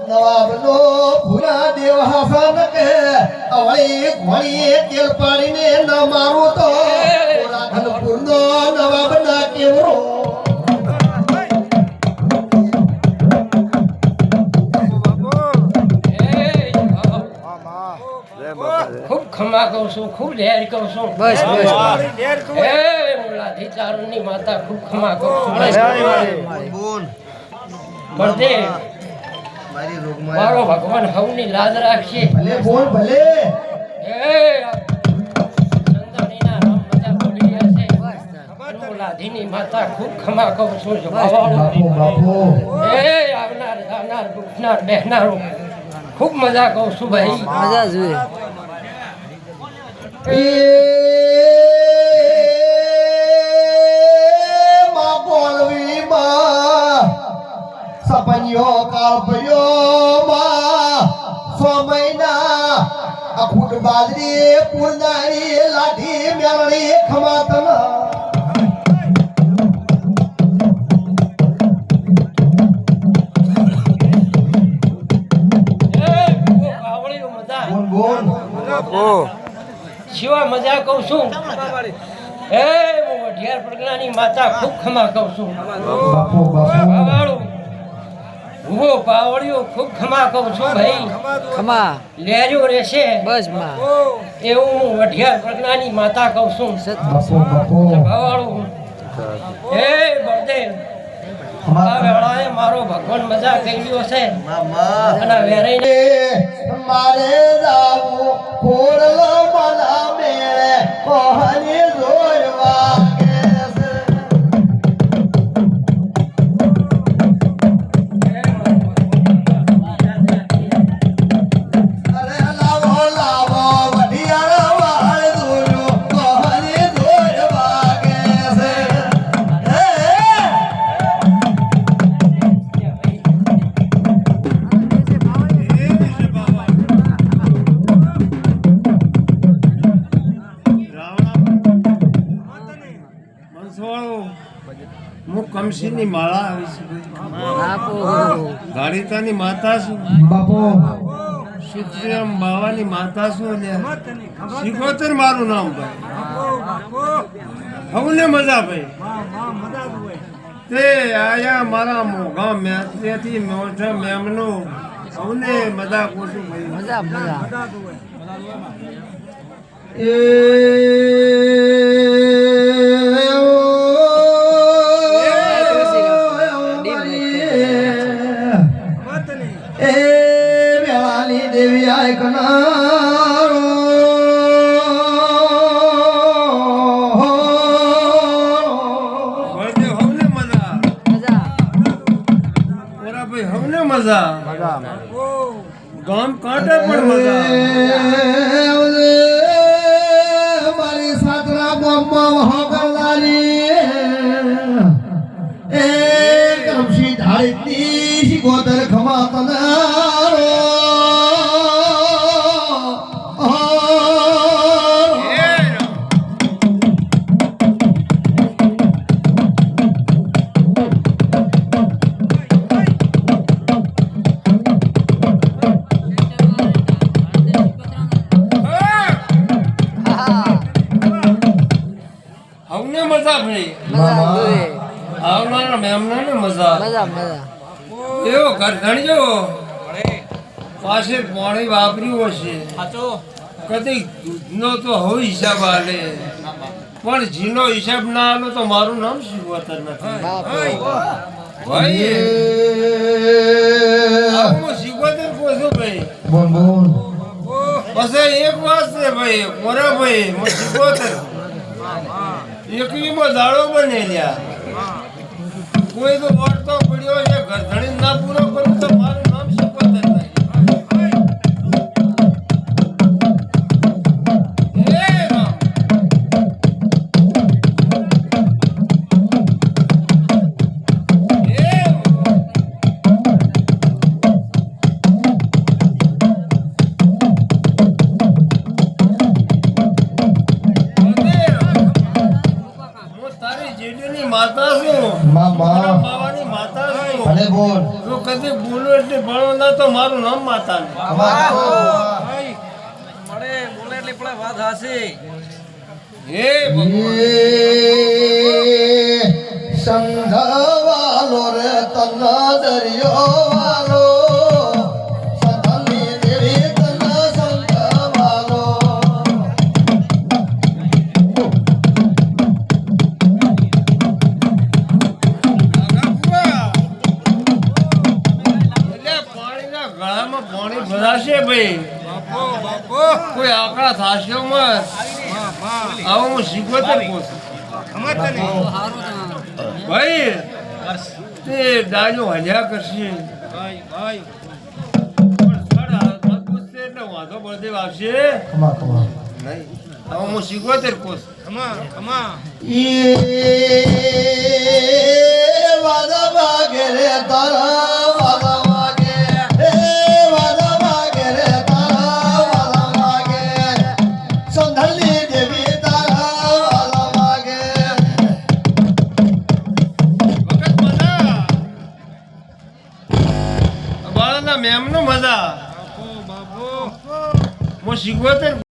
નવાબનો ભૂરા દેવ હાસન કે અવળી ઘોડી તેલ પાડીને ન મારું તો રાધનપુરનો નવાબ ના કેવરો खूब खमा कहूँ છું खूब ढेर कहूँ છું બસ બસ એ મુલાથી ચારણની માતા खूब खमा कहूँ છું બસ બોલ બળદે મારી રોગમાં મારો ભગવાન હવની લાજ રાખશે ભલે બોલ ભલે એ ચંદણીના રામ બધા બોલી રહ્યા છે મુલાધીની માતા खूब खमा કહું છું જો બાપુ બાપુ એ આવનાર જાનાર દુખનાર બેહનારો खूब मजा कहूँ છું ભાઈ મજા જોઈએ માં બોલવી માં સપન્યો કાપયો માં સો મહિના આ ફૂટ બાજરી પૂરનારી લાઠી મેળડી ખમાતના બોલ બોલ શિવા મજા કહું છું એ હું વઢિયાર પ્રજ્ઞાની માતા ખૂબ ખમા કહું છું બાપુ બાપુ બાવાળું ઉભો પાવળિયો ખૂબ ખમા કહું છું ભાઈ ખમા લેર્યો રહેશે બસ માં એવું હું વઢિયાર પ્રજ્ઞાની માતા કહું છું બાપુ બાપુ બાવાળું એ બળદેવ આ વેળાએ મારો ભગવાન મજા કર્યો છે અને વેરાઈને મારે જાવું કોળલો મલા મેળે કોહની જોડવા અરે લાવો લાવો વઢિયાર વાળ દોર્યો કોહની જોડવા કે છે હું કમસીની માળા આવી છું બાપુ ગાડીતાની માતા છું બાપુ સુત્રિયમ બાવાની માતા છું એટલે શિકોતર મારું નામ ભાઈ હવને મજા ભાઈ તે આયા મારા મોઘા મેથી મોઢા મેમનો હવને મજા કોશું ભાઈ મજા મજા દેવી આય કનારો હવને મજા મજા ઓરા ભાઈ હવને મજા ગામ કાંઠે પણ મજા મારી સાતરા ગામમાં વહાગલારી એ કમશી ધાડતી ગોદર ખમા તનારો હવને મજા ભાઈ મજા જોઈએ આવનારા મહેમાનને મજા મજા મજા એવો ઘર ધણજો પાસે પાણી વાપર્યું હશે કદી દૂધનો તો હોય હિસાબ આલે પણ જીનો હિસાબ ના આલો તો મારું નામ શિવતર નથી બાપુ ભાઈ હું શિવતર પૂછું ભાઈ બોલ બોલ પછી એક વાત છે ભાઈ મોરા ભાઈ હું શિવતર એકવીમાં દાડો બને લ્યા કોઈ તો વળતો પડ્યો છે ઘર ધણી ના પૂરો કરું તો મારું નામ શિવતર નહીં માતા છું મામા માવાની માતા છું ભલે બોલ બોલ જો કદી બોલો એટલે ભણો ના તો મારું નામ માતા ને ખમા મળે બોલે એટલે પણ વાત હાસી હે ભગવાન સંઘવાલો રે તન દરિયો વાલો સંધની દેવી તન સંઘવાલો એટલે પાણીના ગળામાં પાણી ભરાશે ભાઈ કોઈ આકડા થાશે મત આવો હું શીખવતર પૂછું ભાઈ તે ડાજો હલ્યા કરશે પણ સર હાથમાં પૂછશે એટલે વાંધો બળદેવ આવશે ખમા ખમા નહીં હવે હું શીખવતર પૂછું વાદા વાગે રે તારા વાદા વાગે હે વાદા વાગે રે તારા વાદા વાગે સંધની દેવી તારા વાદા વાગે વખત મજા બાળાના મેમનો મજા હું શીખવતર